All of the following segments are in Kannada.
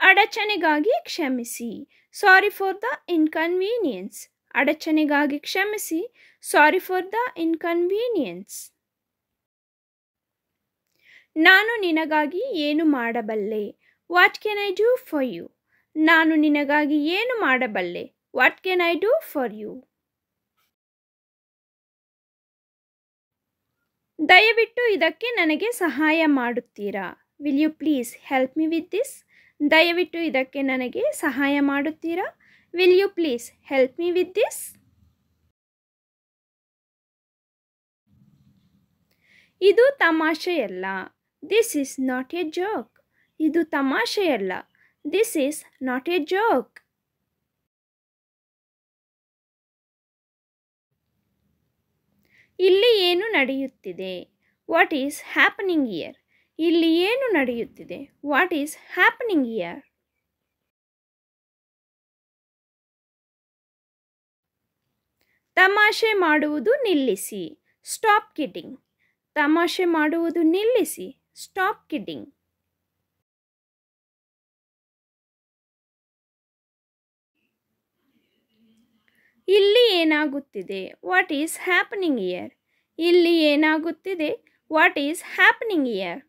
ಅಡಚಣೆಗಾಗಿ ಕ್ಷಮಿಸಿ. Sorry for the inconvenience. ಅಡಚಣೆಗಾಗಿ ಕ್ಷಮಿಸಿ. Sorry for the inconvenience. ನಾನು ನಿನಗಾಗಿ ಏನು ಮಾಡಬಲ್ಲೆ. What can I do for you. ನಾನು ನಿನಗಾಗಿ ಏನು ಮಾಡಬಲ್ಲೆ. What can I do for you. ದಯವಿಟ್ಟು ಇದಕ್ಕೆ ನನಗೆ ಸಹಾಯ ಮಾಡುತ್ತೀರಾ. Will you please help me with this. ದಯವಿಟ್ಟು ಇದಕ್ಕೆ ನನಗೆ ಸಹಾಯ ಮಾಡುತ್ತೀರಾ. Will you please help me with this. ಇದು ತಮಾಷೆಯಲ್ಲ. This is not a joke. ಇದು ತಮಾಷೆಯಲ್ಲ. This is not a joke. ಇಲ್ಲಿ ಏನು ನಡೆಯುತ್ತಿದೆ. What is happening here. ಇಲ್ಲಿ ಏನು ನಡೆಯುತ್ತಿದೆ. What is happening here. ತಮಾಷೆ ಮಾಡುವುದು ನಿಲ್ಲಿಸಿ. Stop kidding. ತಮಾಷೆ ಮಾಡುವುದು ನಿಲ್ಲಿಸಿ. Stop kidding. ಇಲ್ಲಿ ಏನಾಗುತ್ತಿದೆ. What is happening here. ಇಲ್ಲಿ ಏನಾಗುತ್ತಿದೆ. What is happening here.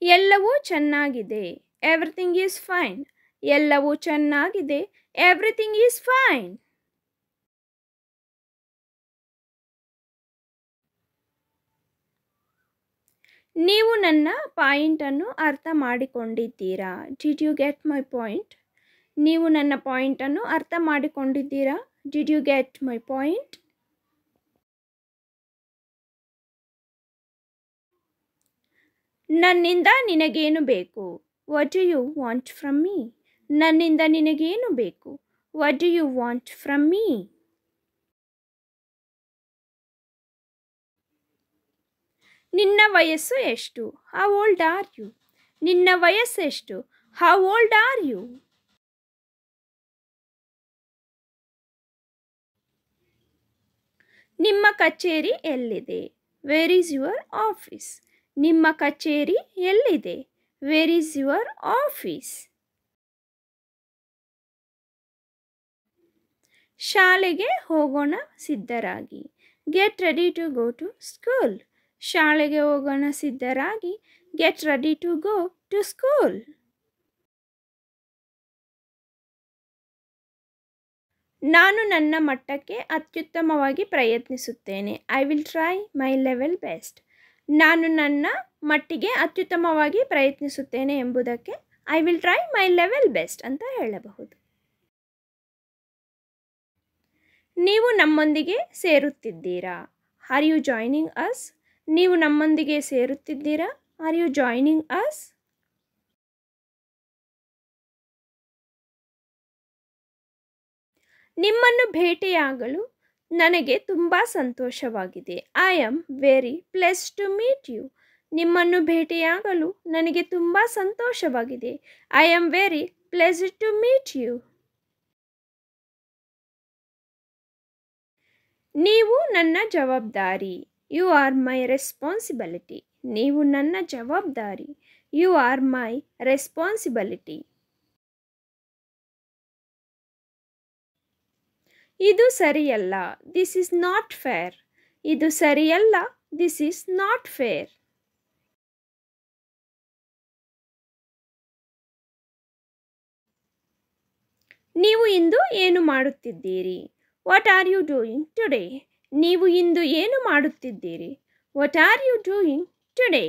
ಎಲ್ಲವೂ ಚೆನ್ನಾಗಿದೆ. Everything is fine. ಎಲ್ಲವೂ ಚೆನ್ನಾಗಿದೆ. Everything is fine. ನೀವು ನನ್ನ ಪಾಯಿಂಟನ್ನು ಅರ್ಥ ಮಾಡಿಕೊಂಡಿದ್ದೀರಾ. Did you get my point. ನೀವು ನನ್ನ ಪಾಯಿಂಟನ್ನು ಅರ್ಥ ಮಾಡಿಕೊಂಡಿದ್ದೀರಾ. Did you get my point. ನನ್ನಿಂದ ನಿನಗೇನು ಬೇಕು. What do you want from me. ನನ್ನಿಂದ ನಿನಗೇನು ಬೇಕು. What do you want from me. ನಿನ್ನ ವಯಸ್ಸು ಎಷ್ಟು. How old are you. ನಿನ್ನ ವಯಸ್ಸೆಷ್ಟು. How old are you. ನಿಮ್ಮ ಕಚೇರಿ ಎಲ್ಲಿದೆ. Where is your office. ನಿಮ್ಮ ಕಚೇರಿ ಎಲ್ಲಿದೆ. Where is your office. ಶಾಲೆಗೆ ಹೋಗೋಣ ಸಿದ್ಧರಾಗಿ. Get ready to go to school. ಶಾಲೆಗೆ ಹೋಗೋಣ ಸಿದ್ಧರಾಗಿ. Get ready to go to school. ನಾನು ನನ್ನ ಮಟ್ಟಕ್ಕೆ ಅತ್ಯುತ್ತಮವಾಗಿ ಪ್ರಯತ್ನಿಸುತ್ತೇನೆ. I will try my level best. ನಾನು ನನ್ನ ಮಟ್ಟಿಗೆ ಅತ್ಯುತ್ತಮವಾಗಿ ಪ್ರಯತ್ನಿಸುತ್ತೇನೆ ಎಂಬುದಕ್ಕೆ I will try my level best ಅಂತ ಹೇಳಬಹುದು. ನೀವು ನಮ್ಮೊಂದಿಗೆ ಸೇರುತ್ತಿದ್ದೀರಾ. Are you joining us. ನೀವು ನಮ್ಮೊಂದಿಗೆ ಸೇರುತ್ತಿದ್ದೀರಾ. Are you joining us. ನಿಮ್ಮನ್ನು ಭೇಟಿಯಾಗಲು ನನಗೆ ತುಂಬ ಸಂತೋಷವಾಗಿದೆ. I am very pleased to meet you. ನಿಮ್ಮನ್ನು ಭೇಟಿಯಾಗಲು ನನಗೆ ತುಂಬ ಸಂತೋಷವಾಗಿದೆ. I am very pleased to meet you. ನೀವು ನನ್ನ ಜವಾಬ್ದಾರಿ. You are my responsibility. ನೀವು ನನ್ನ ಜವಾಬ್ದಾರಿ. You are my responsibility. ಇದು ಸರಿಯಲ್ಲ. This is not fair. ಇದು ಸರಿಯಲ್ಲ. This is not fair. ನೀವು ಇಂದು ಏನು ಮಾಡುತ್ತಿದ್ದೀರಿ. What are you doing today. ನೀವು ಇಂದು ಏನು ಮಾಡುತ್ತಿದ್ದೀರಿ. What are you doing today.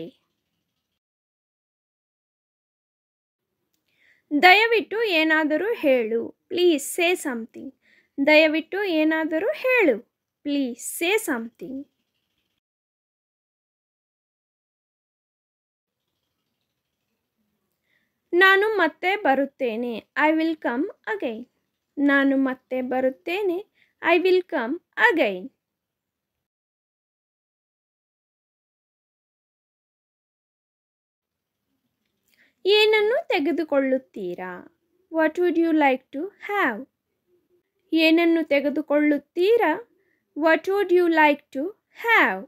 ದಯವಿಟ್ಟು ಏನಾದರೂ ಹೇಳು. Please say something. ದಯವಿಟ್ಟು ಏನಾದರೂ ಹೇಳು. Please say something. ನಾನು ಮತ್ತೆ ಬರುತ್ತೇನೆ. I will come again. ನಾನು ಮತ್ತೆ ಬರುತ್ತೇನೆ. I will come again. ಏನನ್ನು ತೆಗೆದುಕೊಳ್ಳುತ್ತೀರಾ. What would you like to have. ಏನನ್ನು ತೆಗೆದುಕೊಳ್ಳುತ್ತೀರಾ. What would you like to have.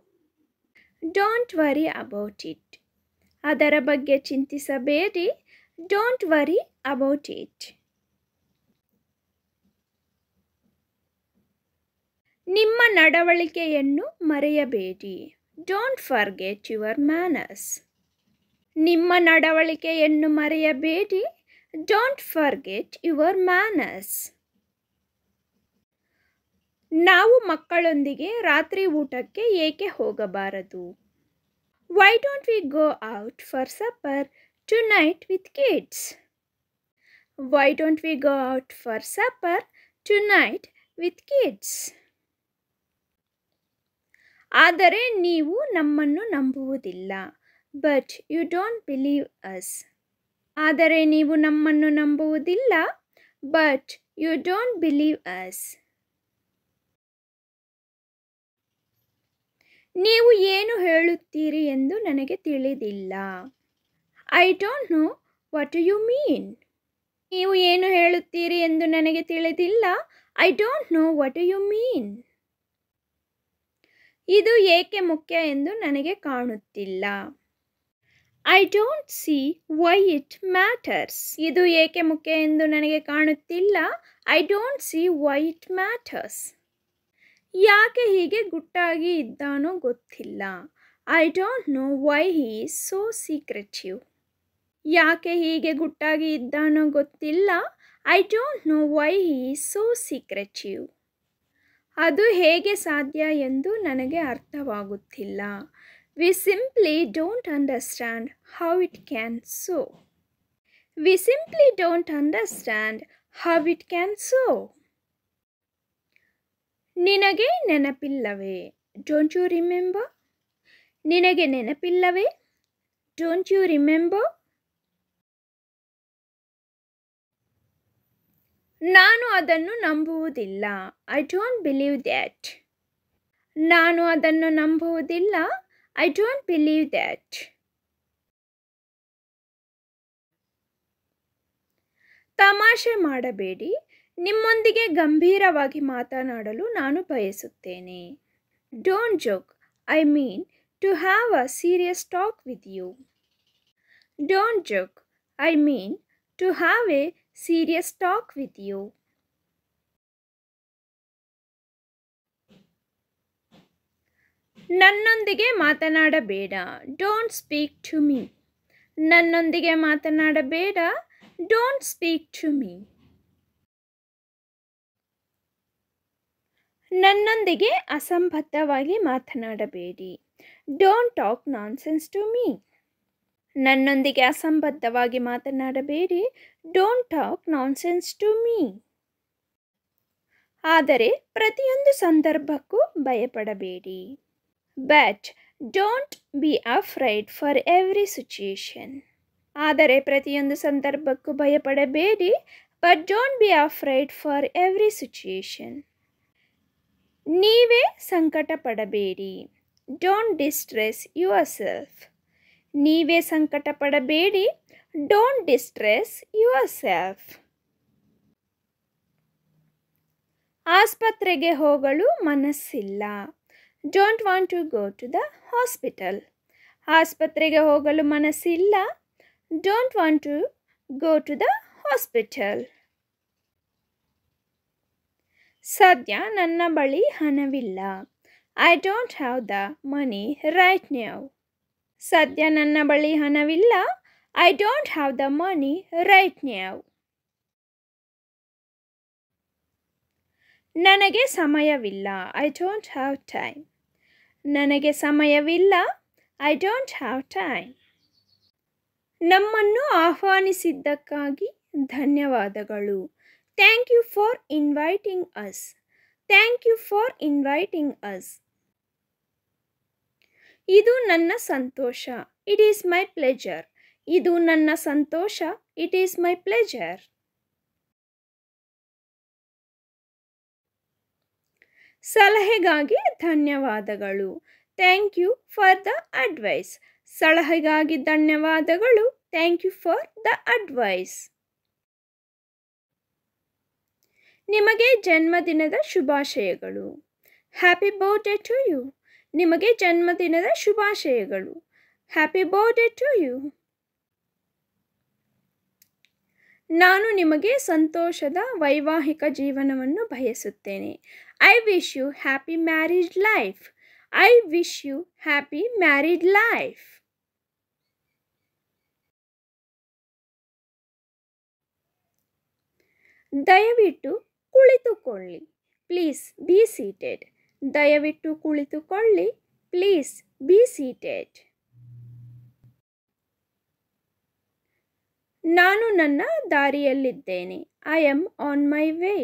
Don't worry about it. ಅದರ ಬಗ್ಗೆ ಚಿಂತಿಸಬೇಡಿ. Don't worry about it. ನಿಮ್ಮ ನಡವಳಿಕೆಯನ್ನು ಮರೆಯಬೇಡಿ. Don't forget your manners. ನಿಮ್ಮ ನಡವಳಿಕೆಯನ್ನು ಮರೆಯಬೇಡಿ. Don't forget your manners. ನಾವು ಮಕ್ಕಳೊಂದಿಗೆ ರಾತ್ರಿ ಊಟಕ್ಕೆ ಏಕೆ ಹೋಗಬಾರದು? Why don't we go out for supper tonight with kids? Why don't we go out for supper tonight with kids? ಆದರೆ ನೀವು ನಮ್ಮನ್ನು ನಂಬುವುದಿಲ್ಲ. But you don't believe us. ಆದರೆ ನೀವು ನಮ್ಮನ್ನು ನಂಬುವುದಿಲ್ಲ. But you don't believe us. ನೀವು ಏನು ಹೇಳುತ್ತೀರಿ ಎಂದು ನನಗೆ ತಿಳಿದಿಲ್ಲ. I don't know what you mean. ನೀವು ಏನು ಹೇಳುತ್ತೀರಿ ಎಂದು ನನಗೆ ತಿಳಿದಿಲ್ಲ. I don't know what you mean. ಇದು ಏಕೆ ಮುಖ್ಯ ಎಂದು ನನಗೆ ಕಾಣುತ್ತಿಲ್ಲ. I don't see why it matters. ಇದು ಏಕೆ ಮುಖ್ಯ ಎಂದು ನನಗೆ ಕಾಣುತ್ತಿಲ್ಲ. I don't see why it matters. ಯಾಕೆ ಹೀಗೆ ಗುಟ್ಟಾಗಿ ಇದ್ದಾನೋ ಗೊತ್ತಿಲ್ಲ. I don't know why he is so secretive. ಯಾಕೆ ಹೀಗೆ ಗುಟ್ಟಾಗಿ ಇದ್ದಾನೋ ಗೊತ್ತಿಲ್ಲ. I don't know why he is so secretive. ಅದು ಹೇಗೆ ಸಾಧ್ಯ ಎಂದು ನನಗೆ ಅರ್ಥವಾಗುತ್ತಿಲ್ಲ. We simply don't understand how it can so. We simply don't understand how it can so. ನಿನಗೆ ನೆನಪಿಲ್ಲವೇ? Don't you remember? ನಿನಗೆ ನೆನಪಿಲ್ಲವೇ? Don't you remember? ನಾನು ಅದನ್ನು ನಂಬುವುದಿಲ್ಲ. I don't believe that. ನಾನು ಅದನ್ನು ನಂಬುವುದಿಲ್ಲ. I don't believe that. ತಮಾಷೆ ಮಾಡಬೇಡಿ. ನಿಮ್ಮೊಂದಿಗೆ ಗಂಭೀರವಾಗಿ ಮಾತನಾಡಲು ನಾನು ಬಯಸುತ್ತೇನೆ. Don't joke. I mean to have a serious talk with you. Don't joke. I mean to have a serious talk with you. ನನ್ನೊಂದಿಗೆ ಮಾತನಾಡಬೇಡ. Don't speak to me. ನನ್ನೊಂದಿಗೆ ಮಾತನಾಡಬೇಡ. Don't speak to me. ನನ್ನೊಂದಿಗೆ ಅಸಂಬದ್ಧವಾಗಿ ಮಾತನಾಡಬೇಡಿ. Don't talk nonsense to me. ನನ್ನೊಂದಿಗೆ ಅಸಂಬದ್ಧವಾಗಿ ಮಾತನಾಡಬೇಡಿ. Don't talk nonsense to me. ಆದರೆ ಪ್ರತಿಯೊಂದು ಸಂದರ್ಭಕ್ಕೂ ಭಯಪಡಬೇಡಿ. But don't be afraid for every situation. ಆದರೆ ಪ್ರತಿಯೊಂದು ಸಂದರ್ಭಕ್ಕೂ ಭಯಪಡಬೇಡಿ. But don't be afraid for every situation. ನೀವೇ ಸಂಕಟ ಪಡಬೇಡಿ. Don't distress yourself. ನೀವೇ ಸಂಕಟ ಪಡಬೇಡಿ. Don't distress yourself. ಆಸ್ಪತ್ರೆಗೆ ಹೋಗಲು ಮನಸ್ಸಿಲ್ಲ. Don't want to go to the hospital. ಆಸ್ಪತ್ರೆಗೆ ಹೋಗಲು ಮನಸ್ಸಿಲ್ಲ. Don't want to go to the hospital. ಸದ್ಯ ನನ್ನ ಬಳಿ ಹಣವಿಲ್ಲ. I don't have the money right now. ಸದ್ಯ ನನ್ನ ಬಳಿ ಹಣವಿಲ್ಲ. I don't have the money right now. ನನಗೆ ಸಮಯವಿಲ್ಲ. I don't have time. ನನಗೆ ಸಮಯವಿಲ್ಲ. I don't have time. ನಮ್ಮನ್ನು ಆಹ್ವಾನಿಸಿದ್ದಕ್ಕಾಗಿ ಧನ್ಯವಾದಗಳು. Thank you for inviting us. Thank you for inviting us. ಇದು ನನ್ನ ಸಂತೋಷ. It is my pleasure. ಇದು ನನ್ನ ಸಂತೋಷ. It is my pleasure. ಸಲಹೆಗಾಗಿ ಧನ್ಯವಾದಗಳು. Thank you for the advice. ಸಲಹೆಗಾಗಿ ಧನ್ಯವಾದಗಳು. Thank you for the advice. ನಿಮಗೆ ಜನ್ಮದಿನದ ಶುಭಾಶಯಗಳು. Happy birthday to you. ನಿಮಗೆ ಜನ್ಮದಿನದ ಶುಭಾಶಯಗಳು. Happy birthday to you. ನಾನು ನಿಮಗೆ ಸಂತೋಷದ ವೈವಾಹಿಕ ಜೀವನವನ್ನು ಬಯಸುತ್ತೇನೆ. I wish you happy married life. I wish you happy married life. ದಯವಿಟ್ಟು ಕುಳಿತುಕೊಳ್ಳಿ. Please be seated. ದಯವಿಟ್ಟು ಕುಳಿತುಕೊಳ್ಳಿ. Please be seated. ನಾನು ನನ್ನ ದಾರಿಯಲ್ಲಿದ್ದೇನೆ. I am on my way.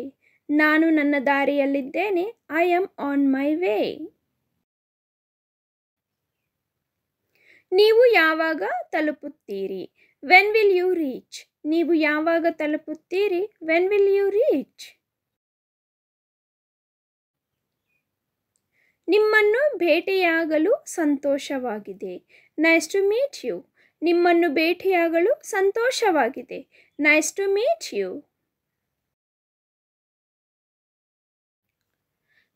ನಾನು ನನ್ನ ದಾರಿಯಲ್ಲಿದ್ದೇನೆ. I am on my way. ನೀವು ಯಾವಾಗ ತಲುಪುತ್ತೀರಿ? When will you reach? ನೀವು ಯಾವಾಗ ತಲುಪುತ್ತೀರಿ? When will you reach? ನಿಮ್ಮನ್ನು ಭೇಟಿಯಾಗಲು ಸಂತೋಷವಾಗಿದೆ. Nice to meet you. ನಿಮ್ಮನ್ನು ಭೇಟಿಯಾಗಲು ಸಂತೋಷವಾಗಿದೆ. Nice to meet you.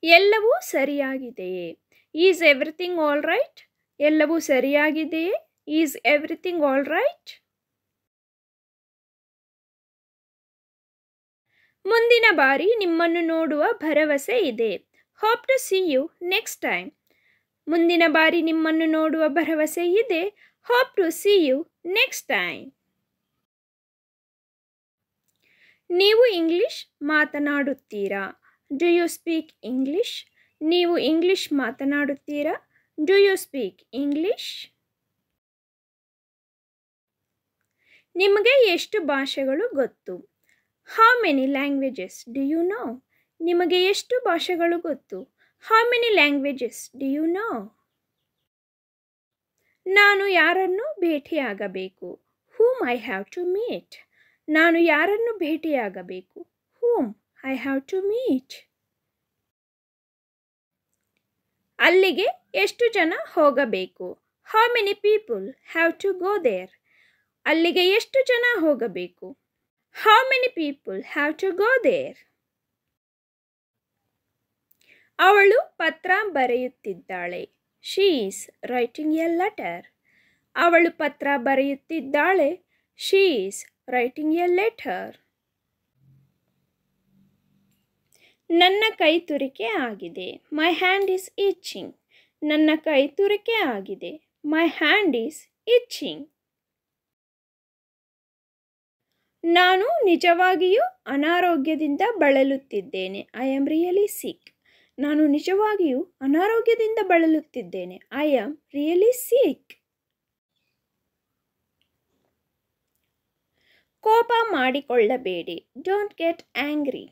ಎಲ್ಲವೂ ಸರಿಯಾಗಿದೆಯೇ? Is everything all right? ಎಲ್ಲವೂ ಸರಿಯಾಗಿದೆಯೇ? Is everything all right? ಮುಂದಿನ ಬಾರಿ ನಿಮ್ಮನ್ನು ನೋಡುವ ಭರವಸೆ ಇದೆ. Hope to see you next time. ಮುಂದಿನ ಬಾರಿ ನಿಮ್ಮನ್ನು ನೋಡುವ ಭರವಸೆ ಇದೆ. Hope to see you next time. ನೀವು ಇಂಗ್ಲಿಷ್ ಮಾತನಾಡುತ್ತೀರಾ? Do you speak English? ನೀವು ಇಂಗ್ಲಿಷ್ ಮಾತನಾಡುತ್ತೀರಾ? Do you speak English? ನಿಮಗೆ ಎಷ್ಟು ಭಾಷೆಗಳು ಗೊತ್ತು? How many languages do you know? ನಿಮಗೆ ಎಷ್ಟು ಭಾಷೆಗಳು ಗೊತ್ತು? How many languages do you know? ನಾನು ಯಾರನ್ನು ಭೇಟಿಯಾಗಬೇಕು? Whom I have to meet. ನಾನು ಯಾರನ್ನು ಭೇಟಿಯಾಗಬೇಕು? Whom I have to meet. ಅಲ್ಲಿಗೆ ಎಷ್ಟು ಜನ ಹೋಗಬೇಕು? How many people have to go there? ಅಲ್ಲಿಗೆ ಎಷ್ಟು ಜನ ಹೋಗಬೇಕು? How many people have to go there? ಅವಳು ಪತ್ರ ಬರೆಯುತ್ತಿದ್ದಾಳೆ. She is writing a letter. ಅವಳು ಪತ್ರ ಬರೆಯುತ್ತಿದ್ದಾಳೆ. She is writing a letter. ನನ್ನ ಕೈ ತುರಿಕೆ ಆಗಿದೆ. My hand is itching. ನನ್ನ ಕೈ ತುರಿಕೆ ಆಗಿದೆ. My hand is itching. ನಾನು ನಿಜವಾಗಿಯೂ ಅನಾರೋಗ್ಯದಿಂದ ಬಳಲುತ್ತಿದ್ದೇನೆ. I am really sick. ನಾನು ನಿಜವಾಗಿಯೂ ಅನಾರೋಗ್ಯದಿಂದ ಬಳಲುತ್ತಿದ್ದೇನೆ. I am really sick. ಕೋಪ ಮಾಡಿಕೊಳ್ಳಬೇಡಿ. Don't get angry.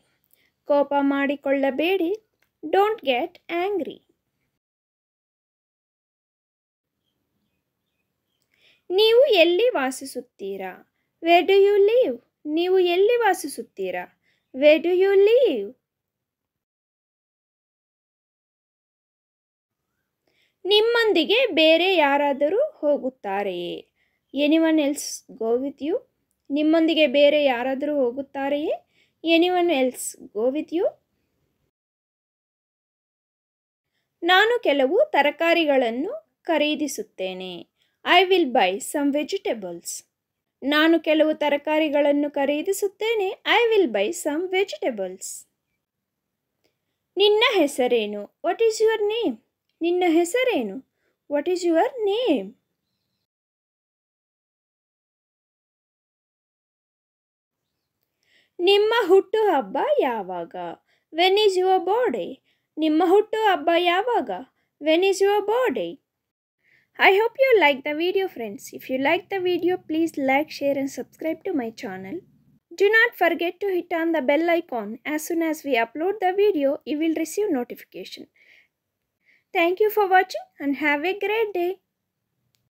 ಕೋಪ ಮಾಡಿಕೊಳ್ಳಬೇಡಿ. Don't get angry. ನೀವು ಎಲ್ಲಿ ವಾಸಿಸುತ್ತೀರಾ? Where do you live? ನೀವು ಎಲ್ಲಿ ವಾಸಿಸುತ್ತೀರಾ? Where do you live? ನಿಮ್ಮೊಂದಿಗೆ ಬೇರೆ ಯಾರಾದರೂ ಹೋಗುತ್ತಾರೆಯೇ? Anyone else go with you? ನಿಮ್ಮೊಂದಿಗೆ ಬೇರೆ ಯಾರಾದರೂ ಹೋಗುತ್ತಾರೆಯೇ? Anyone else go with you? ನಾನು ಕೆಲವು ತರಕಾರಿಗಳನ್ನು ಖರೀದಿಸುತ್ತೇನೆ. I will buy some vegetables. ನಾನು ಕೆಲವು ತರಕಾರಿಗಳನ್ನು ಖರೀದಿಸುತ್ತೇನೆ. I will buy some vegetables. ನಿನ್ನ ಹೆಸರೇನು? What is your name? ನಿನ್ನ ಹೆಸರೇನು? What is your name? ನಿಮ್ಮ ಹುಟ್ಟುಹಬ್ಬ ಯಾವಾಗ? When is your birthday? ನಿಮ್ಮ ಹುಟ್ಟುಹಬ್ಬ ಯಾವಾಗ? When is your birthday? I hope you like the video, friends. If you like the video, please like, share and subscribe to my channel. Do not forget to hit on the bell icon. As soon as we upload the video, you will receive notification. Thank you for watching and have a great day.